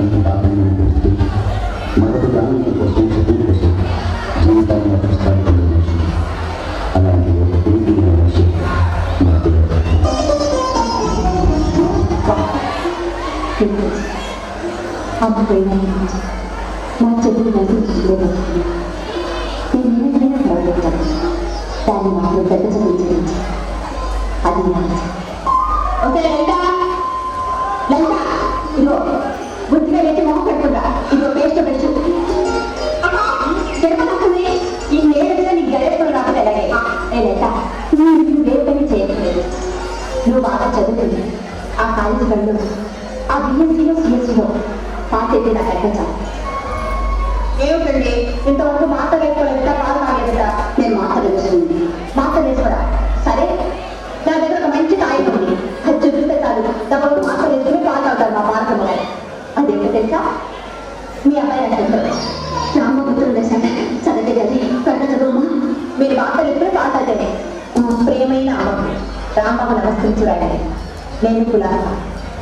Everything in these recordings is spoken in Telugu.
జీవితాన్ని బాధలను పెడుతూ మరొక దాని కోసం చదువు కోసం జీవితాన్ని ప్రస్తావించిన మనిషి అలాంటి ఒక తిరిగి మనిషి అమ్మ నా చదువు నడిపించలేదు నేను ఏదైనా ప్రవర్తించాను దాన్ని మాత్రం పెద్ద చదివించలేదు అది ఓకే లలిత లలిత ఇదిగో బుద్ధిగా లేచి మొహం పెట్టుకుంటా ఇదిగో పేస్ట్ పెట్టు చెప్పనక్కనే ఈ నేరుగా నీకు గడేసుకుని రాకుండా ఎలాగే లలిత నువ్వు ఏ పని చేయట్లేదు నువ్వు బాగా చదువుతుంది ఆ కాలేజీ వాళ్ళు ఆ బిఎస్సీలో సిఎస్సీలో పాస్ అయితే నాకు అనిపించాలి ఏమిటండి ఇంతవరకు మాత వేసుకోలేదా పాలు తాగలేదా నేను మాతలు వేసుకుంది మాతలు వేసుకోరా సరే నా దగ్గర ఒక మంచి కాగితం ఉంది అది చూపిస్తే చాలు డబ్బు మాతలు వేసుకుని పాలు తాగుతారు మా పాలకమ్మ గారు అదేంటో తెలుసా మీ అబ్బాయి అంటారు రామపుత్రుడు దశాక చదివే గది కన్న చదువు మీరు మాతలు వేసుకుని పాలు తాగితేనే ప్రేమైన అమ్మ రాంబాబు నమస్కరించురాయని నేను కులాల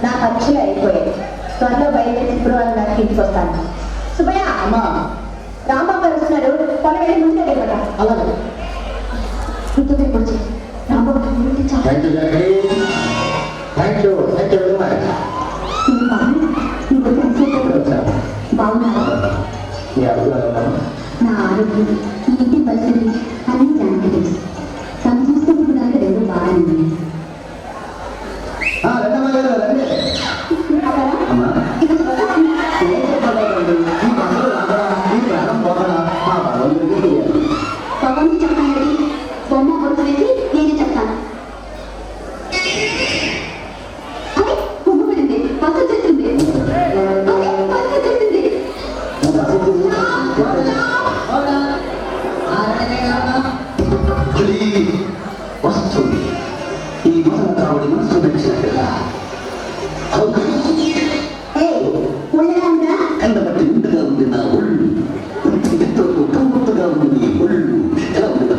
నా పరీక్షలు అయిపోయాయి త్వరలో బయలుదేరి శుక్రవారం నాకు ఇంటికి వస్తాను సుబ్బయ్య అమ్మా రాంబాబు గారు వస్తున్నారు పొలం వెళ్ళి ముందుగా వెళ్ళిపోతా అలాగే రాంబాబు బాగున్నా నా ఆరోగ్యం ఇంటి పరిస్థితి అన్ని జాగ్రత్త తెలుసు తను చూసుకుంటున్నాక రెండు బాగానే పవన్ చెప్పండి బొమ్మ బొట్టు వేసి నేనే చెప్తాను బొమ్మ పడింది బస్సు చేస్తుంది వస్తుంది ఈ మనసావిడి మనసు నచ్చినట్టుగా కండబట్టి నిండుగా ఉంది నా ఒళ్ళు ఎంతో కంపుగా ఉంది నీ ఒళ్ళు ఎలా ఉంది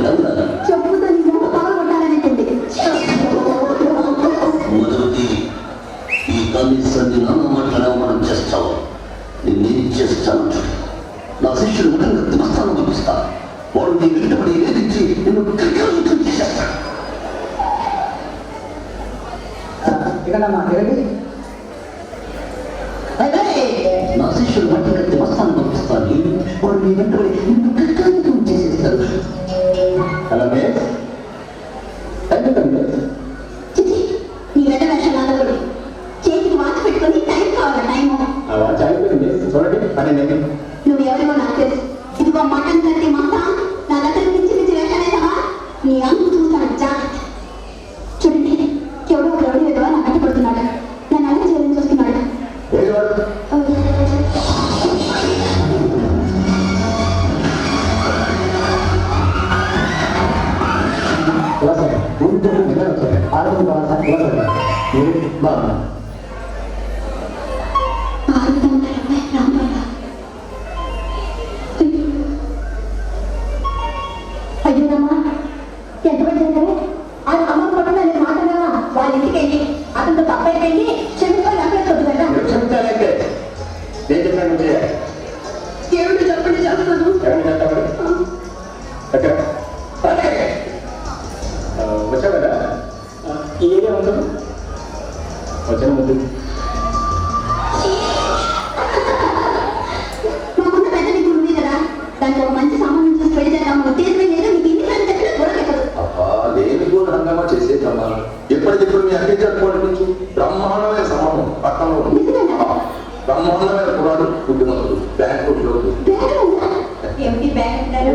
మొదటి ఈ కమిషన్ని నాన్న మాట్లాడే మనం చేస్తావు నేనేం చేస్తాను చూడు నా శిష్యుడు ముఖంగా దిమస్థానం పంపిస్తా వాడు నీ వెంటబడి వేధించి నిన్ను క్రికెట్ చేసేస్తాడు నా శిష్యుడు మట్టి కత్తి మస్తాను పంపిస్తాను వాడు నీ వెంటబడి నిన్ను క్రికెట్ చేసేస్తాడు అలాగే నీ వెంట వేషాలు చేతికి వాచ్ పెట్టుకొని టైం కావాలి టైము నువ్వు ఎవరివో నాకు తెలుసు ఇదిగో మటన్ కత్తి మాట నా దగ్గర పిచ్చి పిచ్చి వేషాలేసావా నీ అంగు చూస్తాను జాగ్రత్త చూడండి ఎవడో ఒక రౌడీ విధవా నా గట్టి పడుతున్నాడు నన్ను అలా చేయాలని చూస్తున్నాడు అయ్యో రామా ఎంతమంది చేశారు ఆ అమ్మ కొట్టగా నేను మాట్లాడావా వాళ్ళ ఇంటికి వెళ్ళి అతనితో తప్పైపోయింది క్షమించాలి అక్కడే కొద్దిగా ఏమిటి చెప్పండి చేస్తాను వచ్చావు కదా ఈ ఏరియా ఉండదు వచ్చిన ముందు మాకున్న పెద్ద నీకు ఉంది కదా దాంట్లో మంచి సామాన్యం చూసి పెళ్లి చేద్దాం ఉద్దేశమే లేదు నీకు ఇంటి కానీ చెప్పిన కూడా చెప్పదు దేని కూడా హంగామా చేసేదమ్మా ఎప్పటికిప్పుడు మీ అన్ని జరుపుకోవడం నుంచి బ్రహ్మాండమైన సమూహం పట్టణంలో బ్రహ్మాండమైన కురాడు బుద్ధిమంతుడు బ్యాంకు ఏమిటి బ్యాంక్ అంటారు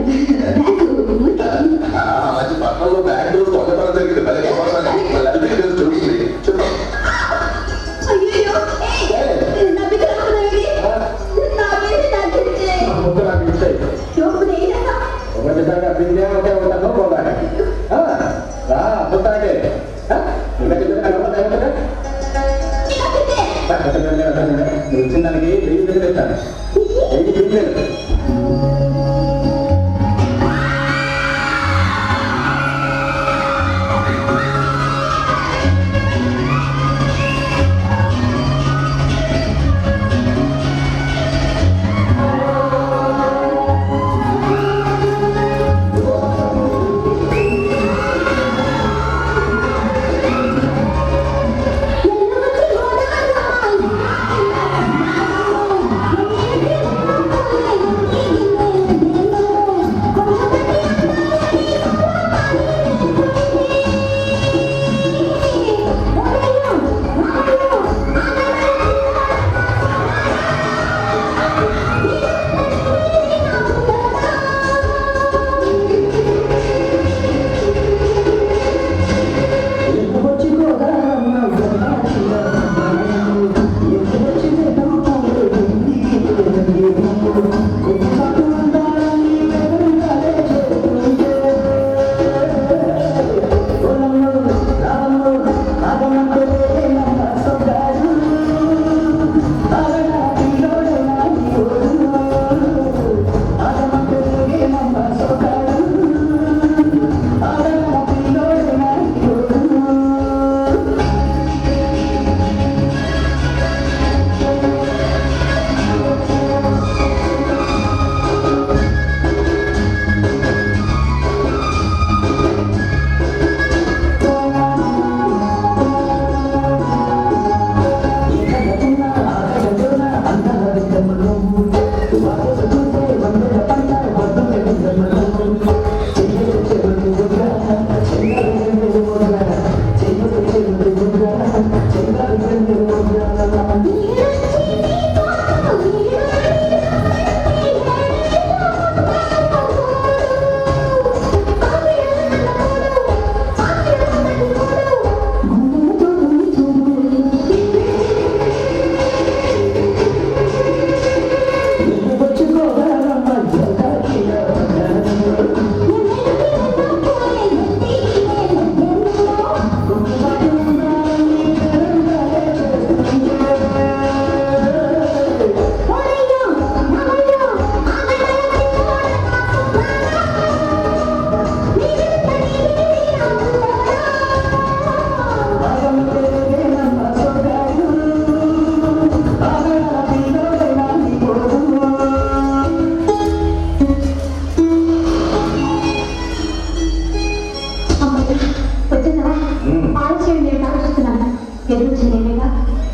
మంచి పట్టణంలో బ్యాంకు దొంగతనం జరిగింది చూస్తుంది చెప్పు వచ్చిందానికి వెయ్యి దగ్గర పెట్టాను 1000 ఆ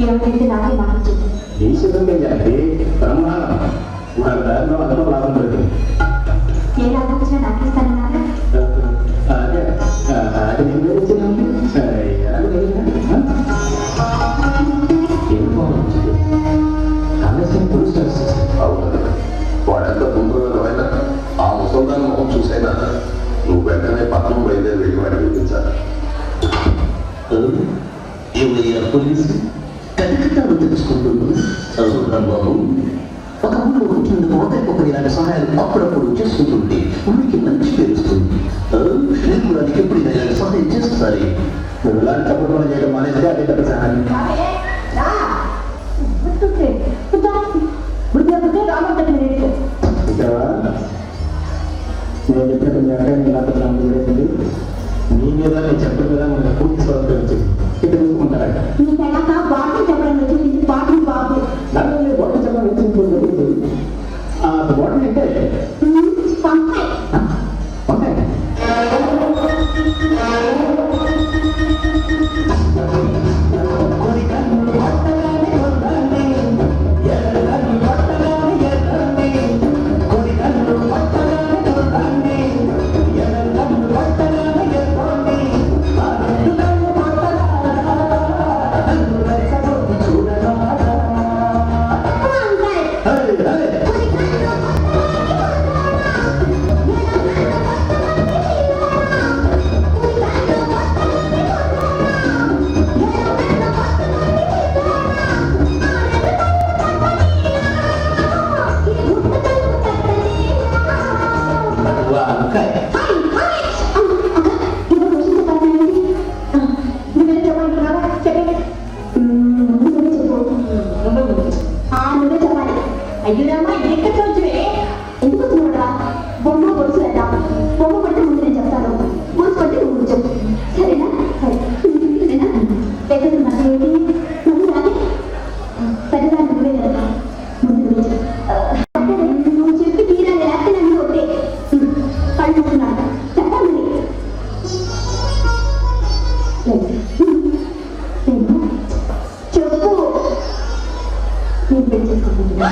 ఏమిటైతే నాకే మాటించింది. ఈశ్వరం అంటే బ్రహ్మాండం మన దారిలో అదనపు లాభం దొరికింది. ఏ లాభం వచ్చినా నాకిస్తానన్నారా? అదే అది నేను తెలిసినాను. ఏం బాగుంది కాళేశ్వరం పోలీస్ స్టేషన్. అవును, వాడెంత తొందరగా ఆ ముసల్దాన్ మొహం చూసైనా నువ్వు వెంటనే పట్టణం బయలుదేరి వెళ్ళి వాడిని వినిపించాలి. ఏమయ్యా పోలీసు కటకటాలు తెలుసుకుంటున్నాం బాబు. ఒక ఊళ్ళో ఉంటున్నందుకు ఒకరికొకరు ఇలాంటి సహాయాలు అప్పుడప్పుడు చేసుకుంటుంటే ఊరికి మంచి పేరుస్తుంది. నేను కూడా నీకు ఎప్పుడైనా ఇలాంటి సహాయం చేస్తారే. నువ్వు ఇలాంటి తప్పుడు పనులు చేయడం మానేస్తే అదే పెద్ద సహాయం. ఇక్కడవా నేను చెప్పినట్టు మీ అక్కడ నీ లాభం విడేసింది. నీ మీద నేను చెప్పిన మీద మనకు పూర్తి స్వతంత్రం వచ్చింది. ఇక్కడ చూసుకుంటారట బాటలు చెప్పడం వచ్చింది. బాటలు బాబు దాంట్లో మీరు బాటలు చెప్పడం వచ్చింది. ఆ బాటలు అంటే పంపాయి. ఉంటాయి. అయ్యురామా ఎక్కడ చూచువే ఎందుకు చూడరా? బొమ్మ పొలుసు లేదా? బొమ్మ పడితే ముందు నేను చెప్తాను, పొలుసు పడితే నువ్వు చెప్పు. సరేనా? సరేనా? పెద్దది మళ్ళీ ఏంటి మళ్ళీ రాదే పెద్దదాన్ని నువ్వే కదా ముందు నువ్వు చెప్పి తీరాలి, లేకపోతే నన్ను ఒకటే పండుకున్నాడు చెప్పాలి. చెప్పు నేను పెళ్లి చేసుకుంటున్నా.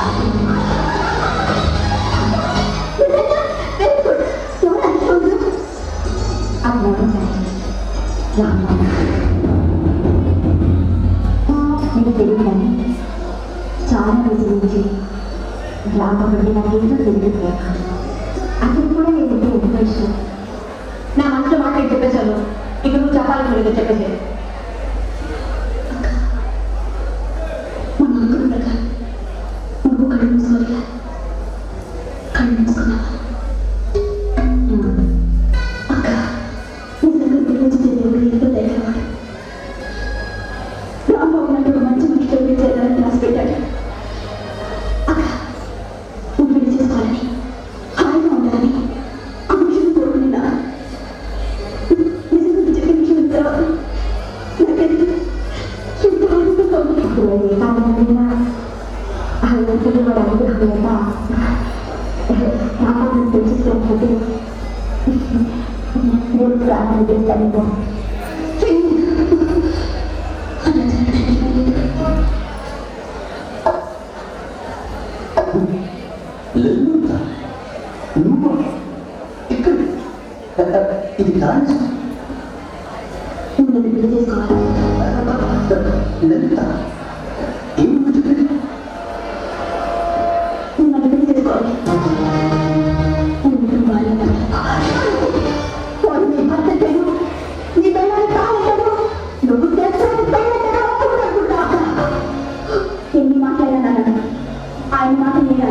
నీకు తెలియదని చాలా రోజుల నుంచి రామబడి నాకేదో తెలియదు. అతను కూడా నేను ఎంతో ఇష్టం. నా మనసులో మాట నేను చెప్పేశాను. ఇక నువ్వు చెప్పాలని లేదు చెప్పేసి మన అనుకున్నగా నువ్వు కళ్ళు మూసుకోలేదా? కళ్ళు మూసుకున్నావా? అక్క నిజంగా గురించి దేవుడు ఎంతో ధైర్యవాడు. రాంబాబు నాకు ఒక మంచి మనిషితో చేయాలని రాసి పెట్టాడు. అక్క నువ్వు పెళ్లి చేసుకోవాలని, హాయిగా ఉండాలని ఆ విషయం కోరుకున్నా. నిజంగా చెప్పిన విషయం తర్వాత నాకెంత ఆనందంగా ఉంది. ఏ కారణమైనా ఆయన వాడు అనుగ్రహం రామాన్ని తెలుసుకోకపోతే నేను ప్రాణాలు చేస్తాను. నువ్వు ఇక్కడ ఇది కాదు. నువ్వు పెళ్లి చేసుకోవాలి. లలిత ఏమి చెప్పేది? నువ్వు నన్ను పెళ్లి చేసుకోవాలి. నువ్వు భార్య నీ భర్త చెడు, నీ బెల్లాన్ని కాలెట్టడు, నువ్వు చేస్తాను పెళ్ళెట్టడు అనుకుంటా. ఎన్ని మాట్లాడాను ఆయన మాట మీద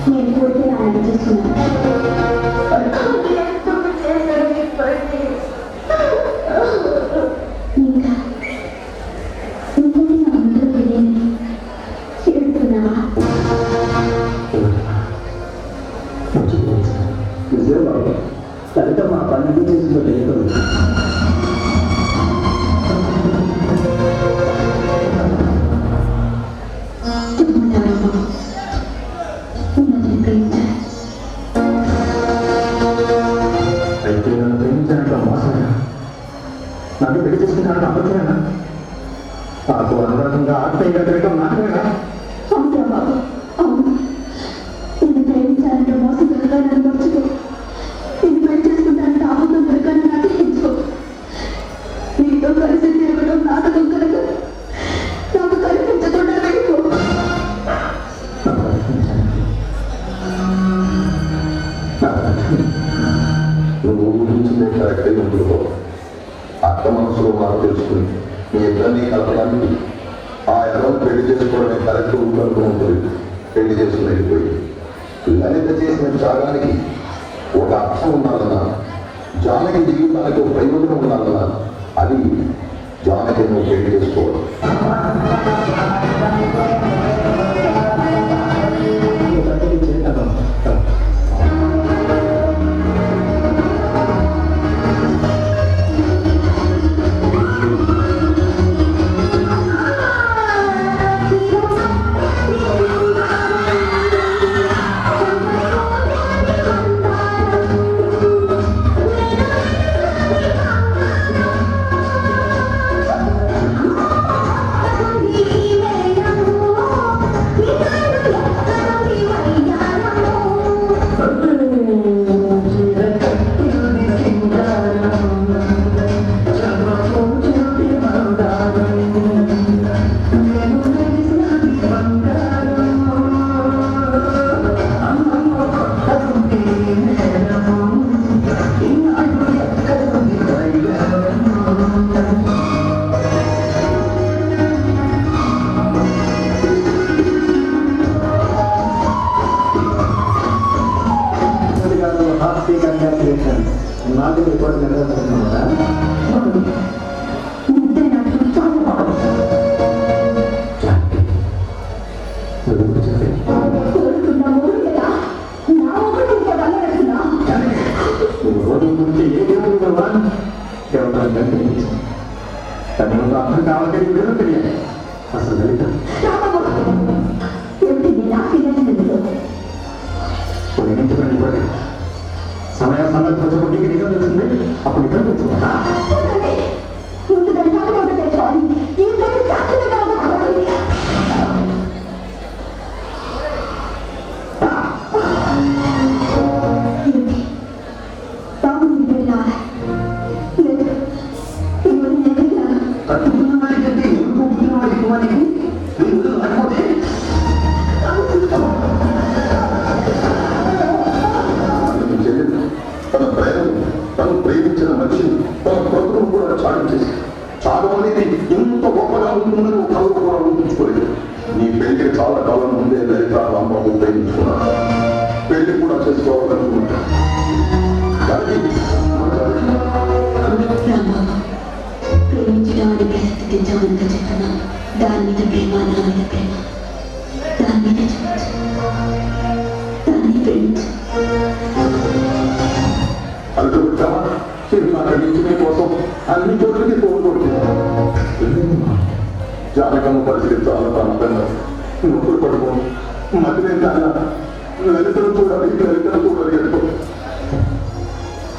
నేను కోరితే ఆయన చేస్తున్నాను. ఇంకా ఇంకొకటి నా ముందు తెలియని చేస్తున్నావా? నిజమే బాబు. లలిత మా పని చేసిందో తెలియదు. చెప్పుకుంటావా బాబు? ఉన్నది ప్రేమించాను. అయితే నన్ను ప్రేమించాలంటే మోసమేనా? నన్ను పెళ్లి చేసుకుంటానంటే అబద్ధమేనా? నాకు అనురాగంగా ఆత్మీయంగా తిరగడం నాకేనా? అవునా బాబు, అవును. నేను ప్రేమించాలంటే మోసం జరగాలని మర్చిపో. నేను పని చేసుకుంటానంటే ఆపదం దొరకాలని నాకు ఎంచుకో. నీతో కలిసి తిరగడం నాటకం కనుక నాకు కనిపించకుండా వెళ్ళిపో. నువ్వు ఊహించిందే కరెక్టే ఉంటుందో అత్త మనసులో మార్పు తెలుసుకుని మీ ఇద్దరిని కలపడానికి ఆ ఎర్రను పెళ్లి చేసుకోవడమే కరెక్ట్ ఊరుకుంటుంది. పెళ్లి చేసుకుని వెళ్ళిపోయి లలిత చేసిన త్యాగానికి ఒక అర్థం ఉండాలన్నా, జానకి జీవితానికి ఒక ప్రయోజనం ఉండాలన్నా అది జానకి నువ్వు పెళ్లి చేసుకోవడం. నాకు రిపోర్ట్ నిర్వహిస్తున్నారా? అర్థం కావాలి తెలియాలి. అసలు లలిత సమయం సందర్భం వచ్చేప్పటికి నిజం తెలిసింది. అప్పుడు నిజం తెలుసుకున్నా తను ప్రేమించిన మనిషిని తన కొడుకును కూడా చాటు చేసి చాటు అనేది ఎంత గొప్పగా ఉంటుందని కళ్ళు కూడా ఊహించుకోలేదు. నీ పెళ్లికి చాలా కాలం ముందే లలిత రాంబాబు ప్రేమించుకున్నాను. పెళ్లి కూడా చేసుకోవాలనుకుంటున్నాను. ప్రేమించడానికి ప్రసిద్ధించమని చెప్తున్నాను. దాని మీద ప్రేమ, నా మీద ప్రేమ, దాని మీద చూపించు, దాన్ని ప్రేమించు. అనుకుంటామా సినిమా నటించడం కోసం అన్ని చోట్లకి కోరుకుంటున్నాను. జానకమ్మ పరిస్థితి చాలా ప్రమాదంగా నొప్పులు పడుకోను. మధ్య లలితను చూడాలి, లలితను చూడాలి అనుకో.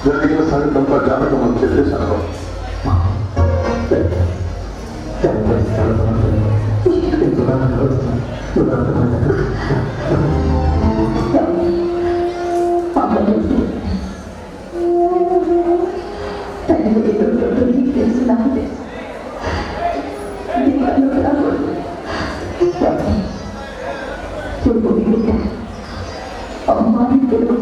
జరిగిన సంగతంతా జానకమ్మ చెప్పేశాను. తెలుసు, నాకు తెలుసు. చూపు అమ్మాయి తెలుగు